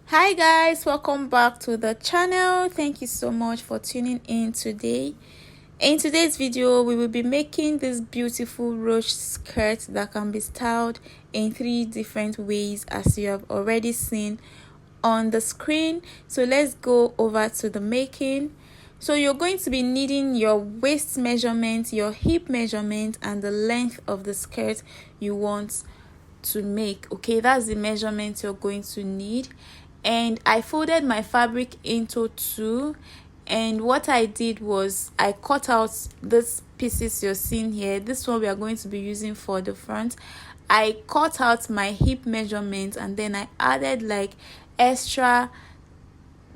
Hi guys, welcome back to the channel. Thank you so much for tuning in today. In today's video, we will be making this beautiful roach skirt that can be styled in 3 different ways, as you have already seen on the screen. So let's go over to the making. So you're going to be needing your waist measurement, your hip measurement, and the length of the skirt you want to make. Okay, that's the measurement you're going to need. And I folded my fabric into 2, and what I did was I cut out these pieces you're seeing here. This one we are going to be using for the front. I cut out my hip measurement and then I added like extra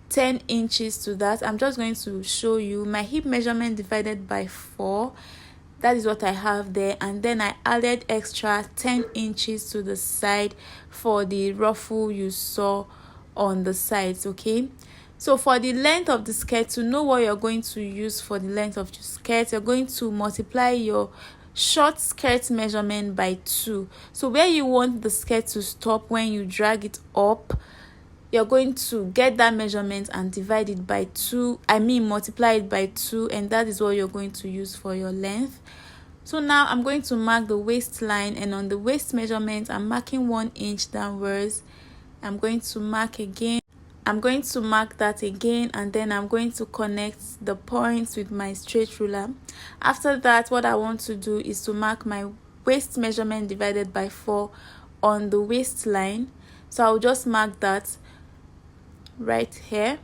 10 inches to that. I'm just going to show you my hip measurement divided by 4. That is what I have there, and then I added extra 10 inches to the side for the ruffle you saw on the sides. Okay, so for the length of the skirt, to know what you're going to use for the length of your skirt, you're going to multiply your short skirt measurement by 2. So where you want the skirt to stop when you drag it up, you're going to get that measurement and divide it by 2, multiply it by 2, and that is what you're going to use for your length. So now I'm going to mark the waistline, and on the waist measurement I'm marking 1 inch downwards. I'm going to mark again. I'm going to mark that again, and then I'm going to connect the points with my straight ruler. After that, what I want to do is to mark my waist measurement divided by 4 on the waistline. So I'll just mark that right here,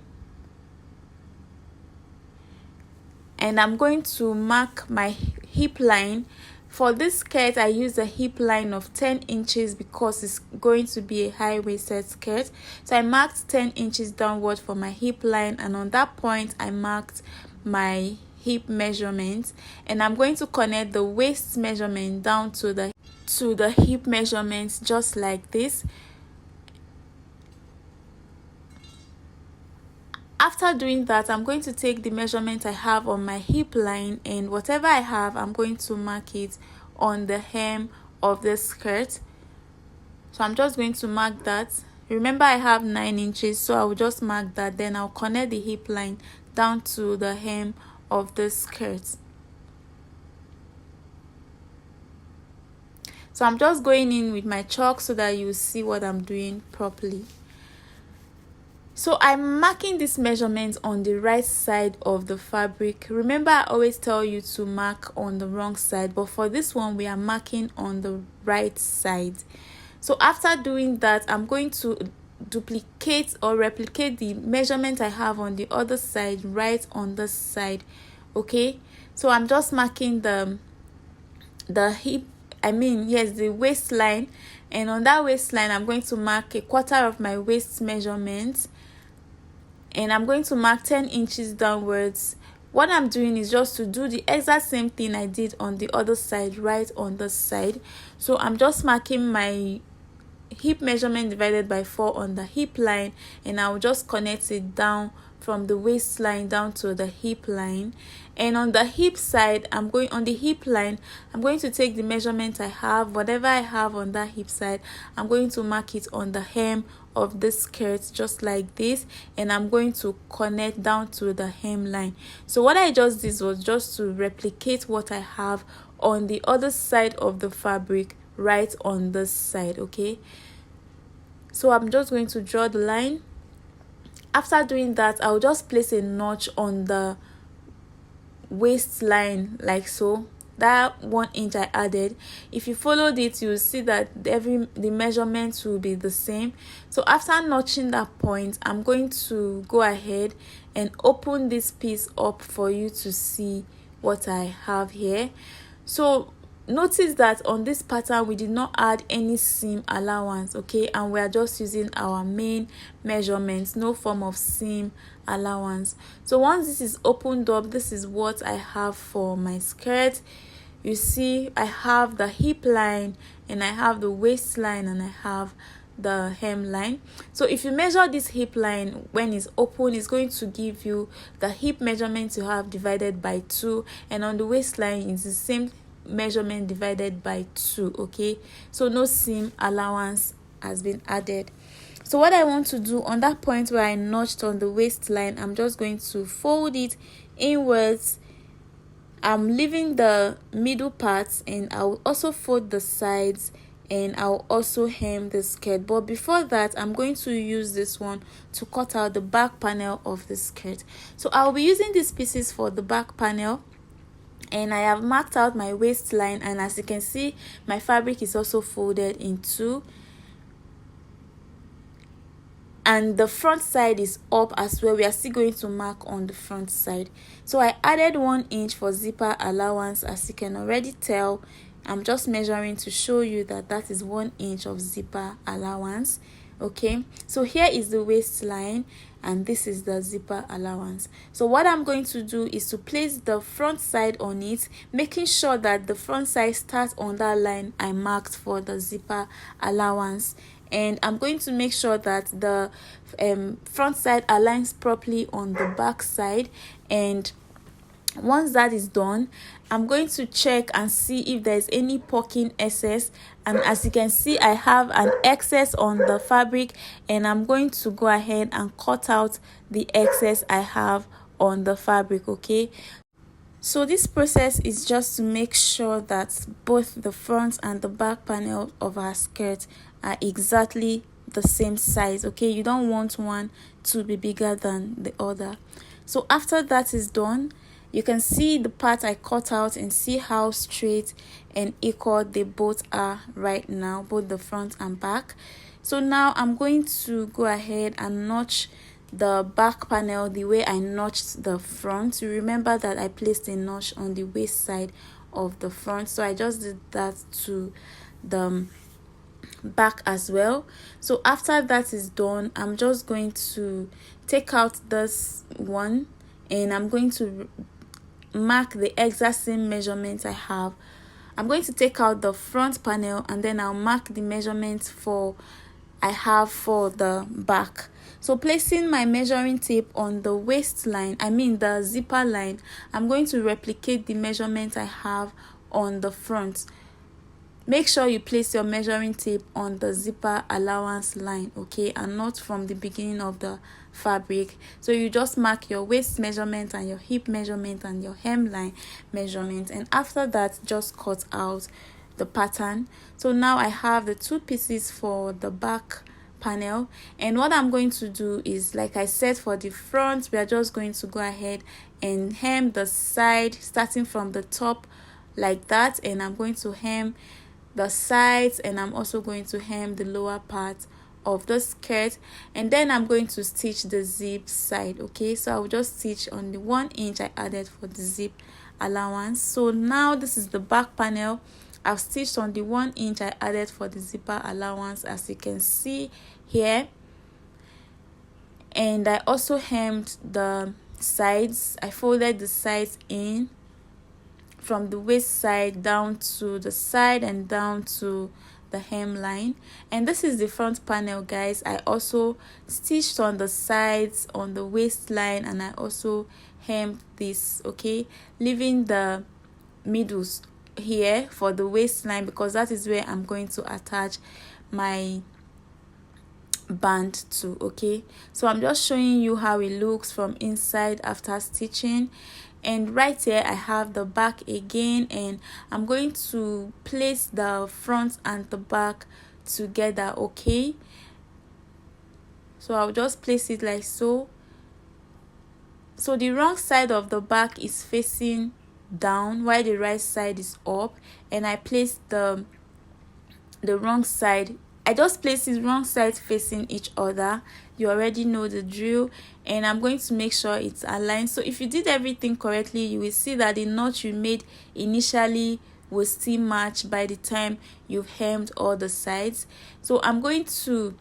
and I'm going to mark my hip line. For this skirt, I use a hip line of 10 inches because it's going to be a high-waisted skirt. So I marked 10 inches downward for my hip line, and on that point I marked my hip measurement, and I'm going to connect the waist measurement down to the hip measurement, just like this. After doing that, I'm going to take the measurement I have on my hip line, and whatever I have, I'm going to mark it on the hem of the skirt. So I'm just going to mark that. Remember, I have 9 inches, so I will just mark that. Then I'll connect the hip line down to the hem of the skirt. So I'm just going in with my chalk so that you see what I'm doing properly. So I'm marking this measurement on the right side of the fabric. Remember, I always tell you to mark on the wrong side, but for this one we are marking on the right side. So after doing that, I'm going to duplicate or replicate the measurement I have on the other side right on this side. Okay, so I'm just marking the hip, the waistline, and on that waistline I'm going to mark 1/4 of my waist measurement, and I'm going to mark 10 inches downwards. What I'm doing is just to do the exact same thing I did on the other side right on this side. So I'm just marking my hip measurement divided by 4 on the hip line, and I'll just connect it down from the waistline down to the hip line. And on the hip side, I'm going to take the measurement I have, whatever I have on that hip side, I'm going to mark it on the hem of the skirt, just like this, and I'm going to connect down to the hem line. So what I just did was just to replicate what I have on the other side of the fabric right on this side. Okay, so I'm just going to draw the line. After doing that, I'll just place a notch on the waistline like so. That 1 inch I added, if you followed it, you'll see that the measurements will be the same. So after notching that point, I'm going to go ahead and open this piece up for you to see what I have here. So notice that on this pattern we did not add any seam allowance, okay, and we are just using our main measurements, no form of seam allowance. So once this is opened up, this is what I have for my skirt. You see, I have the hip line, and I have the waistline, and I have the hem line. So if you measure this hip line when it's open, it's going to give you the hip measurement you have divided by 2, and on the waistline it's the same measurement divided by 2. Okay, so no seam allowance has been added. So what I want to do on that point where I notched on the waistline, I'm just going to fold it inwards. I'm leaving the middle parts, and I'll also fold the sides, and I'll also hem the skirt. But before that, I'm going to use this one to cut out the back panel of the skirt. So I'll be using these pieces for the back panel, and I have marked out my waistline, and as you can see, my fabric is also folded in two, and the front side is up as well. We are still going to mark on the front side. So I added 1 inch for zipper allowance. As you can already tell, I'm just measuring to show you that that is 1 inch of zipper allowance. Okay, so here is the waistline, and this is the zipper allowance. So what I'm going to do is to place the front side on it, making sure that the front side starts on that line I marked for the zipper allowance. And I'm going to make sure that the front side aligns properly on the back side. And once that is done, I'm going to check and see if there's any poking excess. And as you can see, I have an excess on the fabric, and I'm going to go ahead and cut out the excess I have on the fabric. Okay, so this process is just to make sure that both the front and the back panel of our skirt are exactly the same size. Okay, you don't want one to be bigger than the other. So after that is done, you can see the part I cut out and see how straight and equal they both are right now, both the front and back. So now I'm going to go ahead and notch the back panel the way I notched the front. You remember that I placed a notch on the waist side of the front, so I just did that to the back as well. So after that is done, I'm just going to take out this one, and I'm going to mark the exact same measurements I have. I'm going to take out the front panel, and then I'll mark the measurements I have for the back. So placing my measuring tape on the waistline, I mean the zipper line, I'm going to replicate the measurement I have on the front. Make sure you place your measuring tape on the zipper allowance line, okay, and not from the beginning of the fabric. So you just mark your waist measurement and your hip measurement and your hemline measurement, and after that just cut out the pattern. So now I have the two pieces for the back panel, and what I'm going to do is, like I said, for the front, we are just going to go ahead and hem the side starting from the top like that, and I'm going to hem the sides, and I'm also going to hem the lower part of the skirt, and then I'm going to stitch the zip side. Okay, so I'll just stitch on the 1 inch I added for the zip allowance. So now this is the back panel. I've stitched on the 1 inch I added for the zipper allowance, as you can see here, and I also hemmed the sides. I folded the sides in from the waist side down to the side and down to the hemline. And this is the front panel, guys. I also stitched on the sides on the waistline, and I also hemmed this, okay, leaving the middles here for the waistline, because that is where I'm going to attach my band to. Okay, so I'm just showing you how it looks from inside after stitching. And right here I have the back again, and I'm going to place the front and the back together. Okay, so I'll just place it like so. So the wrong side of the back is facing down while the right side is up, and I placed the wrong side. I just placed it wrong sides facing each other. You already know the drill, and I'm going to make sure it's aligned. So if you did everything correctly, you will see that the knot you made initially will still match by the time you've hemmed all the sides. So I'm going to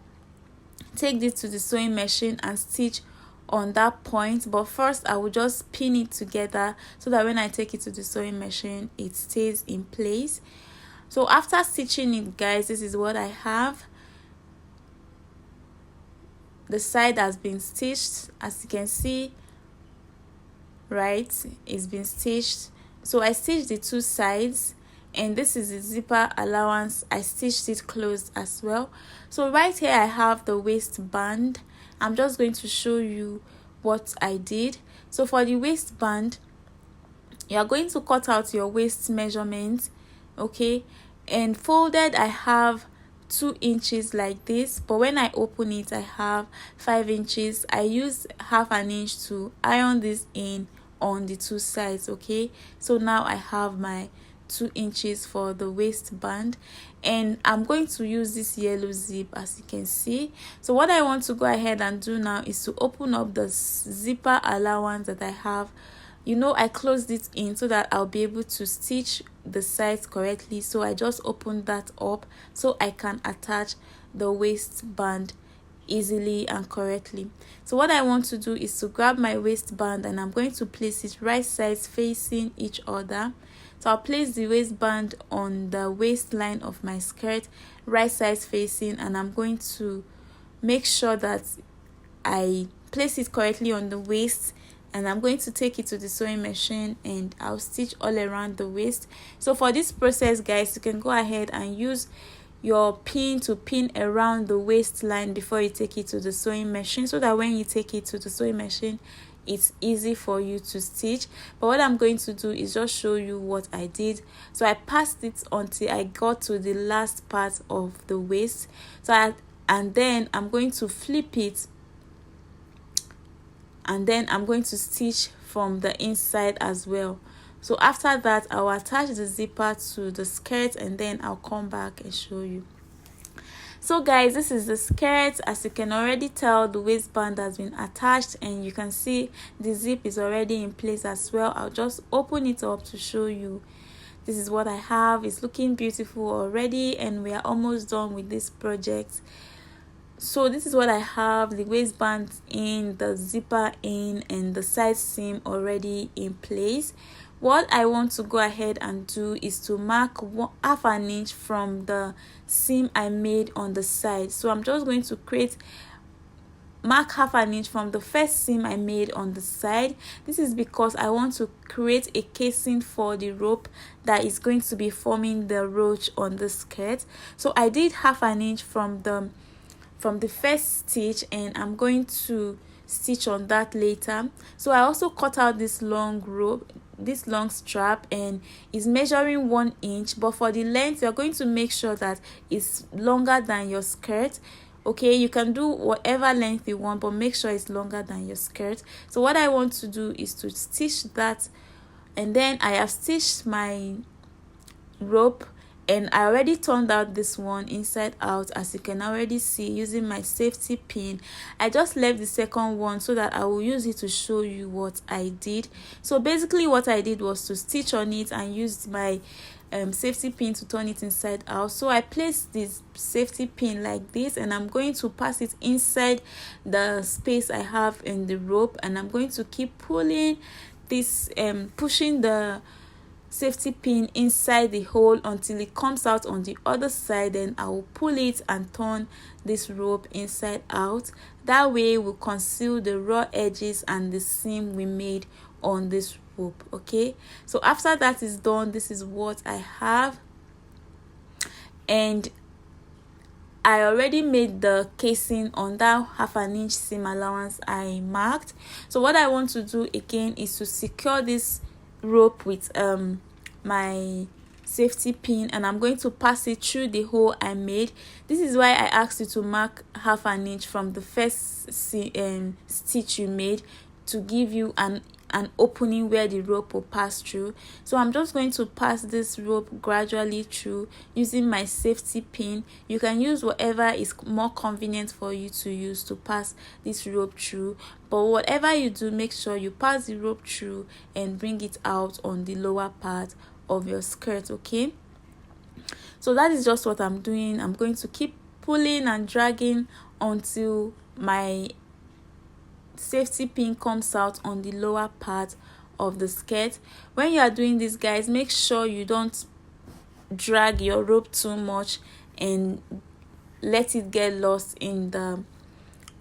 take this to the sewing machine and stitch on that point, but first I will just pin it together so that when I take it to the sewing machine it stays in place. So after stitching it, guys, this is what I have. The side has been stitched, as you can see, right? It's been stitched. So I stitched the two sides, and this is the zipper allowance. I stitched it closed as well. So right here I have the waistband. I'm just going to show you what I did. So for the waistband, you are going to cut out your waist measurement, okay, and folded I have 2 inches like this, but when I open it I have 5 inches. I use half an inch to iron this in on the 2 sides, okay. So now I have my 2 inches for the waistband, and I'm going to use this yellow zip, as you can see. So what I want to go ahead and do now is to open up the zipper allowance that I have. You know, I closed it in so that I'll be able to stitch the sides correctly. So I just opened that up so I can attach the waistband easily and correctly. So what I want to do is to grab my waistband, and I'm going to place it right sides facing each other. So I'll place the waistband on the waistline of my skirt, right sides facing, and I'm going to make sure that I place it correctly on the waist, and I'm going to take it to the sewing machine and I'll stitch all around the waist. So for this process, guys, you can go ahead and use your pin to pin around the waistline before you take it to the sewing machine, so that when you take it to the sewing machine it's easy for you to stitch. But what I'm going to do is just show you what I did. So I passed it until I got to the last part of the waist. And then I'm going to flip it, and then I'm going to stitch from the inside as well. So after that I'll attach the zipper to the skirt, and then I'll come back and show you. So guys, this is the skirt. As you can already tell, the waistband has been attached, and you can see the zip is already in place as well. I'll just open it up to show you. This is what I have. It's looking beautiful already, and we are almost done with this project. So this is what I have: the waistband in, the zipper in, and the side seam already in place. What I want to go ahead and do is to mark half an inch from the seam I made on the side. So I'm just going to mark half an inch from the first seam I made on the side. This is because I want to create a casing for the rope that is going to be forming the roach on the skirt. So I did half an inch from the first stitch, and I'm going to stitch on that later. So I also cut out this long rope, this long strap, and is measuring 1 inch, but for the length you're going to make sure that it's longer than your skirt. Okay, you can do whatever length you want, but make sure it's longer than your skirt. So what I want to do is to stitch that, and then I have stitched my rope, and I already turned out this one inside out, as you can already see, using my safety pin. I just left the second one so that I will use it to show you what I did. So basically what I did was to stitch on it and use my safety pin to turn it inside out. So I placed this safety pin like this, and I'm going to pass it inside the space I have in the rope, and I'm going to keep pulling this, pushing the safety pin inside the hole until it comes out on the other side. Then I will pull it and turn this rope inside out. That way we'll conceal the raw edges and the seam we made on this rope. Okay, so after that is done, this is what I have, and I already made the casing on that half an inch seam allowance I marked. So what I want to do again is to secure this rope with my safety pin, and I'm going to pass it through the hole I made. This is why I asked you to mark half an inch from the first stitch you made, to give you an opening where the rope will pass through. So I'm just going to pass this rope gradually through using my safety pin. You can use whatever is more convenient for you to use to pass this rope through, but whatever you do, make sure you pass the rope through and bring it out on the lower part of your skirt. Okay, so that is just what I'm doing. I'm going to keep pulling and dragging until my safety pin comes out on the lower part of the skirt. When you are doing this, guys, make sure you don't drag your rope too much and let it get lost in the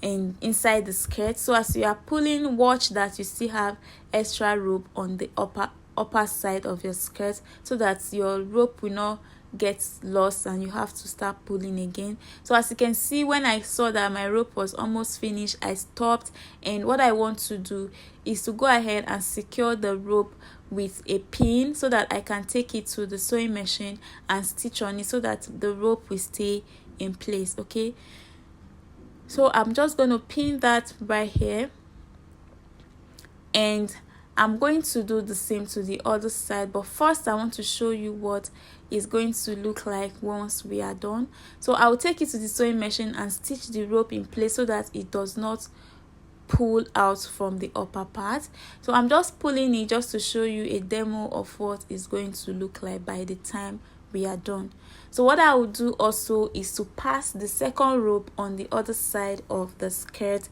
inside the skirt. So as you are pulling, watch that you still have extra rope on the upper upper side of your skirt so that your rope will not get lost and you have to start pulling again. So as you can see, when I saw that my rope was almost finished, I stopped, and what I want to do is to go ahead and secure the rope with a pin so that I can take it to the sewing machine and stitch on it so that the rope will stay in place. Okay, so I'm just going to pin that right here, and I'm going to do the same to the other side. But first I want to show you what it's going to look like once we are done. So I'll take it to the sewing machine and stitch the rope in place so that it does not pull out from the upper part. So I'm just pulling it just to show you a demo of what it's going to look like by the time we are done. So what I will do also is to pass the second rope on the other side of the skirt.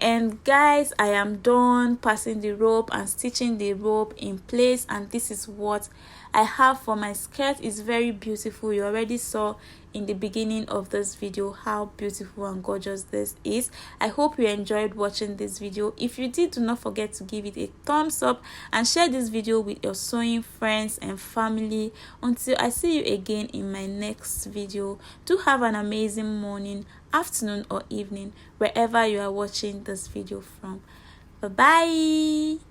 And guys, I am done passing the rope and stitching the rope in place, and this is what I have for my skirt. It's very beautiful. You already saw in the beginning of this video how beautiful and gorgeous this is. I hope you enjoyed watching this video. If you did, do not forget to give it a thumbs up and share this video with your sewing friends and family. Until I see you again in my next video, do have an amazing morning, afternoon or evening wherever you are watching this video from. Bye bye.